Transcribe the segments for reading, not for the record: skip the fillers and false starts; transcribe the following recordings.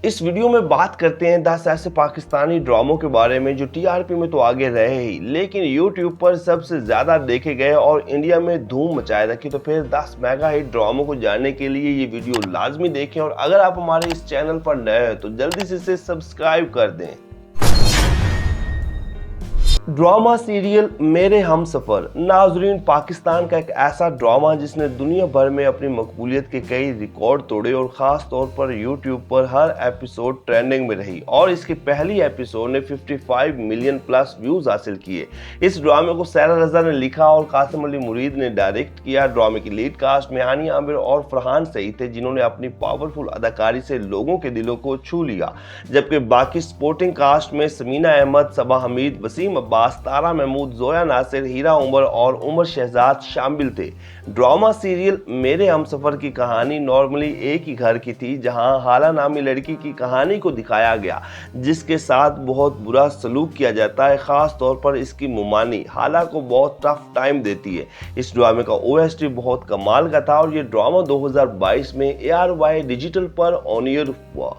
इस वीडियो में बात करते हैं 10 ऐसे पाकिस्तानी ड्रामों के बारे में जो टीआरपी में तो आगे रहे ही, लेकिन यूट्यूब पर सबसे ज्यादा देखे गए और इंडिया में धूम मचाए रखी। तो फिर 10 मेगा हिट ड्रामों को जानने के लिए ये वीडियो लाजमी देखें, और अगर आप हमारे इस चैनल पर नए हैं तो जल्दी से इसे सब्सक्राइब कर दें। ड्रामा सीरियल मेरे हमसफर। नाजरीन, पाकिस्तान का एक ऐसा ड्रामा जिसने दुनिया भर में अपनी मकबूलियत के कई रिकॉर्ड तोड़े और ख़ास तौर पर यूट्यूब पर हर एपिसोड ट्रेंडिंग में रही, और इसकी पहली एपिसोड ने 55 मिलियन प्लस व्यूज़ हासिल किए। इस ड्रामे को सैरा रज़ा ने लिखा और कासिम अली मुरीद ने डायरेक्ट किया। ड्रामे की लीड कास्ट में हानिया आमिर और फरहान सईद थे, जिन्होंने अपनी पावरफुल अदाकारी से लोगों के दिलों को छू लिया, जबकि बाकी सपोर्टिंग कास्ट में समीना अहमद, सबा हमीद, वसीम अब्बास, तारा महमूद, जोया नासिर, हीरा उमर और उमर शहजाद शामिल थे। ड्रामा सीरियल मेरे हमसफर की कहानी नॉर्मली एक ही घर की थी, जहां हाला नामी लड़की की कहानी को दिखाया गया, जिसके साथ बहुत बुरा सलूक किया जाता है। खास तौर पर इसकी मुमानी हाला को बहुत टफ टाइम देती है। इस ड्रामे का ओएसटी बहुत कमाल का था और ये ड्रामा 2022 में ARY डिजिटल पर ऑन एयर हुआ।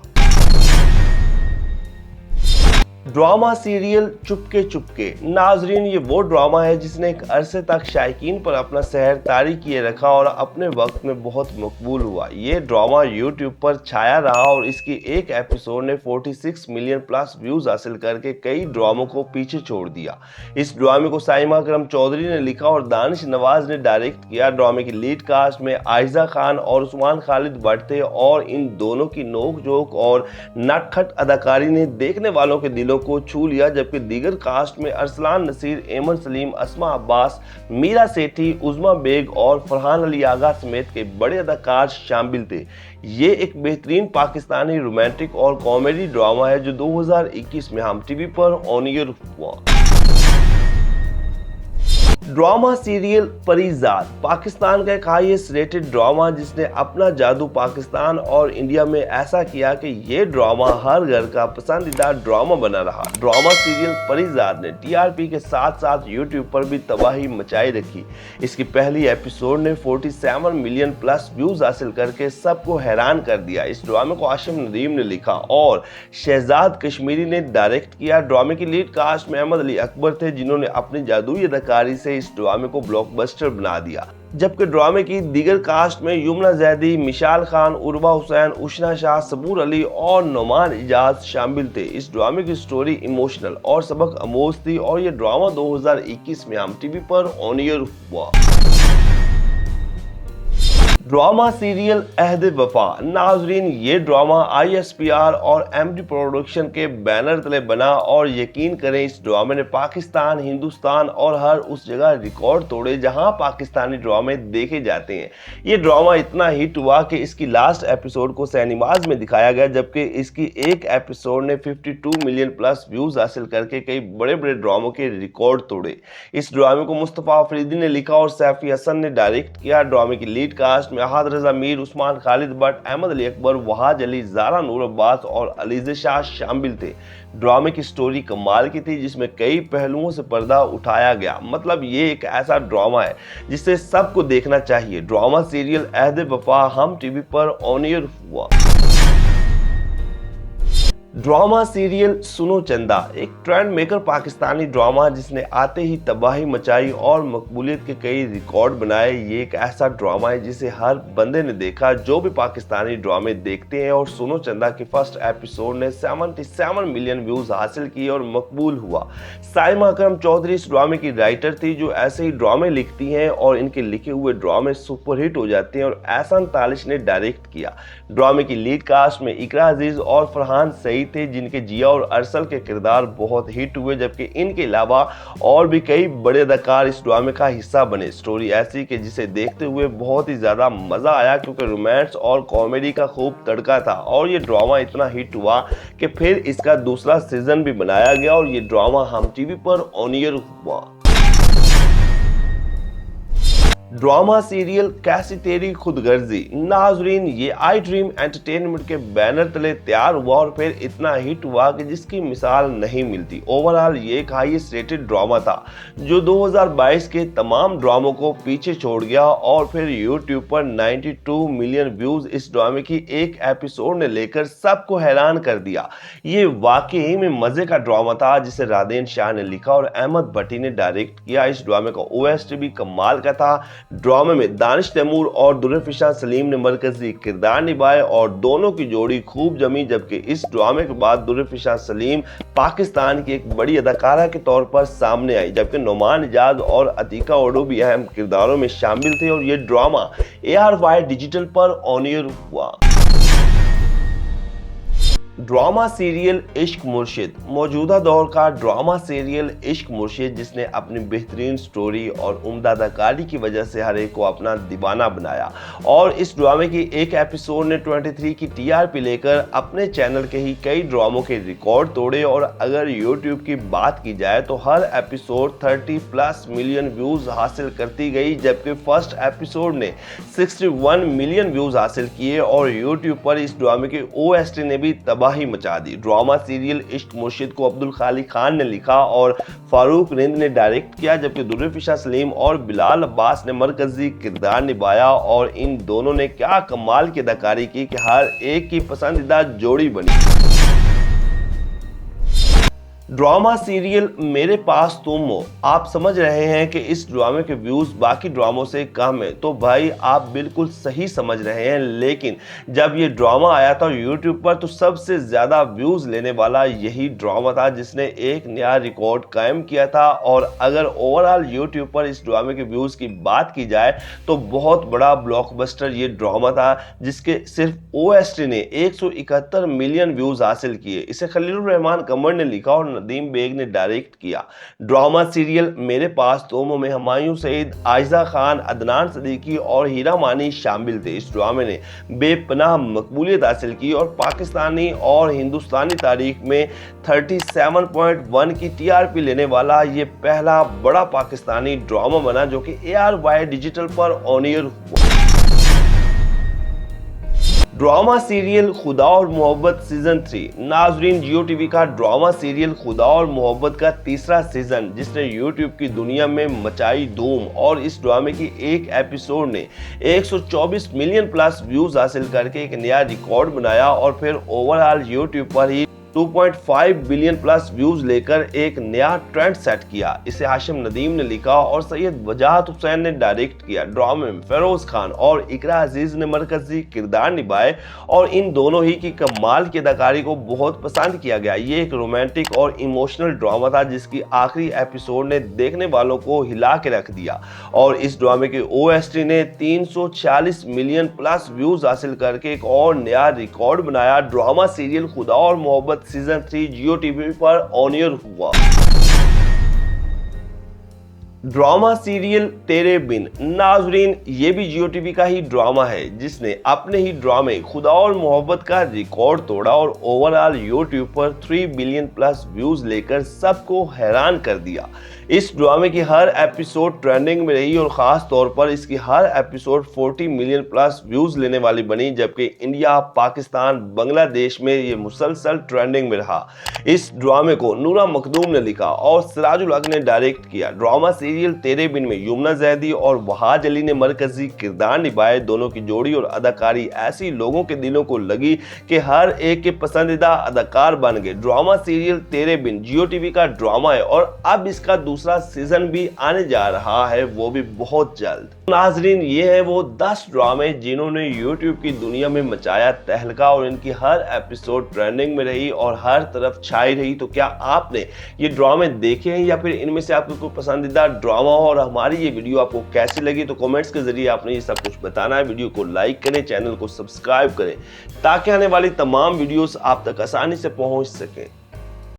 Drama serial Chupke Chupke. नाजरीन, ये वो ड्रामा है जिसने एक अरसे तक शायकीन पर अपना सहर तारी किए रखा और अपने वक्त में बहुत मकबूल हुआ। ये ड्रामा यूट्यूब पर छाया रहा और इसकी एक एपिसोड ने 46 मिलियन प्लस व्यूज हासिल करके कई ड्रामों को पीछे छोड़ दिया। इस ड्रामे को साइमा अकरम चौधरी ने लिखा और दानिश नवाज ने डायरेक्ट किया। ड्रामे की लीड कास्ट में आयजा खान और उस्मान खालिद भट्ट थे, और इन दोनों की नोक जोक और नटखट अदाकारी ने देखने वालों के दिलों को छू लिया, जबकि दीगर कास्ट में अरसलान नसीर, एमन सलीम, अस्मा अब्बास, मीरा सेठी, उज़मा बेग और फरहान अली आगा समेत के बड़े अदाकार शामिल थे। ये एक बेहतरीन पाकिस्तानी रोमांटिक और कॉमेडी ड्रामा है जो 2021 में हम टीवी पर ऑन एयर हुआ। ड्रामा सीरियल परिजात। पाकिस्तान का एक हाईएस्ट रेटेड ड्रामा जिसने अपना जादू पाकिस्तान और इंडिया में ऐसा किया कि ये ड्रामा हर घर का पसंदीदा ड्रामा बना रहा। ड्रामा सीरियल परिजात ने टीआरपी के साथ साथ यूट्यूब पर भी तबाही मचाई रखी। इसकी पहली एपिसोड ने 47 मिलियन प्लस व्यूज हासिल करके सबको हैरान कर दिया। इस ड्रामे को आशिम नदीम ने लिखा और शहजाद कश्मीरी ने डायरेक्ट किया। ड्रामे की लीड कास्ट में अहमद अली अकबर थे, जिन्होंने अपनी जादुई अदाकारी से इस ड्रामे को ब्लॉकबस्टर बना दिया, जबकि ड्रामे की दीगर कास्ट में युमना जैदी, मिशाल खान, उर्वा हुसैन, उशना शाह, सबूर अली और नोमान इजाज शामिल थे। इस ड्रामे की स्टोरी इमोशनल और सबक आमोज थी, और ये ड्रामा 2021 में हम टीवी पर ऑन एयर हुआ। ड्रामा सीरियल अहद वफा। नाजरीन, ये ड्रामा ISPR और MD प्रोडक्शन के बैनर तले बना, और यकीन करें इस ड्रामे ने पाकिस्तान, हिंदुस्तान और हर उस जगह रिकॉर्ड तोड़े जहां पाकिस्तानी ड्रामे देखे जाते हैं। ये ड्रामा इतना हिट हुआ कि इसकी लास्ट एपिसोड को सिनेमाज में दिखाया गया, जबकि इसकी एक एपिसोड ने 52 मिलियन प्लस व्यूज हासिल करके कई बड़े बड़े ड्रामों के रिकॉर्ड तोड़े। इस ड्रामे को मुस्तफ़ा अफरीदी ने लिखा और सैफी हसन ने डायरेक्ट किया। ड्रामे की लीड कास्ट में अहाद रजा मीर, उस्मान खालिद भट्ट, अहमद अली अकबर, वहाज अली, ज़ारा नूर अब्बास और अलीज़े शाह शामिल थे। ड्रामे की स्टोरी कमाल की थी, जिसमें कई पहलुओं से पर्दा उठाया गया। मतलब ये एक ऐसा ड्रामा है जिसे सबको देखना चाहिए। ड्रामा सीरियल अहद वफा हम टीवी पर ऑन एयर हुआ। ड्रामा सीरियल सुनो चंदा। एक ट्रेंड मेकर पाकिस्तानी ड्रामा जिसने आते ही तबाही मचाई और मकबूलियत के कई रिकॉर्ड बनाए। ये एक ऐसा ड्रामा है जिसे हर बंदे ने देखा जो भी पाकिस्तानी ड्रामे देखते हैं, और सुनो चंदा के फर्स्ट एपिसोड ने 77 मिलियन व्यूज हासिल किए और मकबूल हुआ। साइमा अकरम चौधरी इस ड्रामे की राइटर थी, जो ऐसे ही ड्रामे लिखती हैं और इनके लिखे हुए ड्रामे सुपरहिट हो जाते हैं, और एहसान तालिश ने डायरेक्ट किया। ड्रामे की लीड कास्ट में इकरा अजीज और फरहान सईद थे, जिनके जिया और अरसल के किरदार बहुत हिट हुए, जबकि इनके अलावा और भी कई बड़े अदाकार इस ड्रामे का हिस्सा बने। स्टोरी ऐसी कि जिसे देखते हुए बहुत ही ज्यादा मजा आया, क्योंकि रोमांस और कॉमेडी का खूब तड़का था, और ये ड्रामा इतना हिट हुआ कि फिर इसका दूसरा सीजन भी बनाया गया, और ये ड्रामा हम टीवी पर ऑन एयर हुआ। ड्रामा सीरियल कैसी तेरी खुदगर्जी। नाजरीन, ये आई ड्रीम एंटरटेनमेंट के बैनर तले तैयार हुआ और फिर इतना हिट हुआ कि जिसकी मिसाल नहीं मिलती। ओवरऑल ये एक हाईएस्ट रेटेड ड्रामा था जो 2022 के तमाम ड्रामों को पीछे छोड़ गया और फिर यूट्यूब पर 92 मिलियन व्यूज इस ड्रामे की एक एपिसोड ने लेकर सबको हैरान कर दिया। ये वाकई में मजे का ड्रामा था जिसे राधेन शाह ने लिखा और अहमद भट्टी ने डायरेक्ट किया। इस ड्रामे का ओएसटी भी कमाल का था। ड्रामे में दानिश तैमूर और दुर्रफिशान सलीम ने मरकजी किरदार निभाए और दोनों की जोड़ी खूब जमी, जबकि इस ड्रामे के बाद दुर्रफिशान सलीम पाकिस्तान की एक बड़ी अदाकारा के तौर पर सामने आई, जबकि नुमान इजाज और अतीका ओडो भी अहम किरदारों में शामिल थे और ये ड्रामा ARY डिजिटल पर ऑन एयर हुआ। ड्रामा सीरियल इश्क मुर्शिद। मौजूदा दौर का ड्रामा सीरियल इश्क मुर्शिद जिसने अपनी बेहतरीन स्टोरी और उम्दा अदाकारी की वजह से हर एक को अपना दीवाना बनाया और इस ड्रामे की एक एपिसोड ने 23 की TRP लेकर अपने चैनल के ही कई ड्रामों के रिकॉर्ड तोड़े। और अगर यूट्यूब की बात की जाए तो हर एपिसोड 30+ मिलियन व्यूज हासिल करती गई, जबकि फर्स्ट एपिसोड ने 61 मिलियन व्यूज हासिल किए और यूट्यूब पर इस ड्रामे के OST ने भी तबाही मचा दी। ड्रामा सीरियल इश्क मुर्शिद को अब्दुल खालिक खान ने लिखा और फारूक रिंद ने डायरेक्ट किया, जबकि दुर्रफिशान सलीम और बिलाल अब्बास ने मरकजी किरदार निभाया और इन दोनों ने क्या कमाल की अदाकारी की कि हर एक की पसंदीदा जोड़ी बनी। ड्रामा सीरियल मेरे पास तुम हो। आप समझ रहे हैं कि इस ड्रामे के व्यूज बाकी ड्रामों से कम है, तो भाई आप बिल्कुल सही समझ रहे हैं। लेकिन जब ये ड्रामा आया था यूट्यूब पर तो सबसे ज्यादा व्यूज लेने वाला यही ड्रामा था जिसने एक नया रिकॉर्ड कायम किया था। और अगर ओवरऑल यूट्यूब पर इस ड्रामे के व्यूज की बात की जाए तो बहुत बड़ा ब्लॉकबस्टर ये ड्रामा था जिसके सिर्फ OST ने 171 मिलियन व्यूज हासिल किए। इसे खलीलुर रहमान कमर ने लिखा और नदीम बेग ने डायरेक्ट किया। ड्रामा सीरियल मेरे पास तुम में हुमायूं सईद, आयजा खान, अदनान सदीकी और हीरा मानी शामिल थे। इस ड्रामे ने बेपनाह मकबूलियत हासिल की और पाकिस्तानी और हिंदुस्तानी तारीख में 37.1 की TRP लेने वाला ये पहला बड़ा पाकिस्तानी ड्रामा बना जो कि ARY डिजिटल पर ऑन एयर हुआ। ड्रामा सीरियल खुदा और मोहब्बत सीजन 3। नाजरीन, जियो टीवी का ड्रामा सीरियल खुदा और मोहब्बत का तीसरा सीजन जिसने यूट्यूब की दुनिया में मचाई धूम और इस ड्रामे की एक एपिसोड ने 124 मिलियन प्लस व्यूज हासिल करके एक नया रिकॉर्ड बनाया और फिर ओवरऑल यूट्यूब पर ही 2.5 बिलियन प्लस व्यूज लेकर एक नया ट्रेंड सेट किया। इसे हाशिम नदीम ने लिखा और सैयद वजाहत हुसैन ने डायरेक्ट किया। ड्रामे में फेरोज खान और इकरा अजीज ने मरकजी किरदार निभाए और इन दोनों ही की कमाल की अदाकारी को बहुत पसंद किया गया। ये एक रोमांटिक और इमोशनल ड्रामा था जिसकी आखिरी एपिसोड ने देखने वालों को हिला के रख दिया और इस ड्रामे के OST ने 346 मिलियन प्लस व्यूज हासिल करके एक और नया रिकॉर्ड बनाया। ड्रामा सीरियल खुदा और मोहब्बत सीजन 3 जियो टीवी पर ऑन एयर हुआ। ड्रामा सीरियल तेरे बिन। नाजरीन, ये भी जियो टीवी का ही ड्रामा है जिसने अपने ही ड्रामे खुदा और मोहब्बत का रिकॉर्ड तोड़ा और ओवरऑल यूट्यूब पर 3 बिलियन प्लस व्यूज लेकर सबको हैरान कर दिया। इस ड्रामे की हर एपिसोड ट्रेंडिंग में रही और खास तौर पर इसकी हर एपिसोड 40 मिलियन प्लस व्यूज लेने वाली बनी, जबकि इंडिया, पाकिस्तान, बांग्लादेश में ये मुसलसल ट्रेंडिंग में रहा। इस ड्रामे को नूरा मखदूम ने लिखा और सिराजुल हक ने डायरेक्ट किया। ड्रामा सीरियल तेरे बिन में युमना जैदी और वहाज अली ने मरकजी किरदार निभाए। दोनों की जोड़ी और अदाकारी ऐसी लोगों के दिलों को लगी कि हर एक के पसंदीदा अदाकार बन गए। ड्रामा सीरियल तेरे बिन जियो टीवी का ड्रामा है और अब इसका दूसरा सीजन भी आने जा रहा है, वो भी बहुत जल्द। नाजरीन, ये है वो 10 ड्रामे जिन्होंने यूट्यूब की दुनिया में मचाया तहलका और इनकी हर एपिसोड ट्रेंडिंग में रही और हर तरफ छाई रही। तो क्या आपने ये ड्रामे देखे हैं या फिर इनमें से आपको कोई पसंदीदा ड्रामा हो और हमारी ये वीडियो आपको कैसी लगी तो कमेंट्स के जरिए आपने ये सब कुछ बताना है। वीडियो को लाइक करें, चैनल को सब्सक्राइब करें ताकि आने वाली तमाम वीडियोस आप तक आसानी से पहुंच सकें।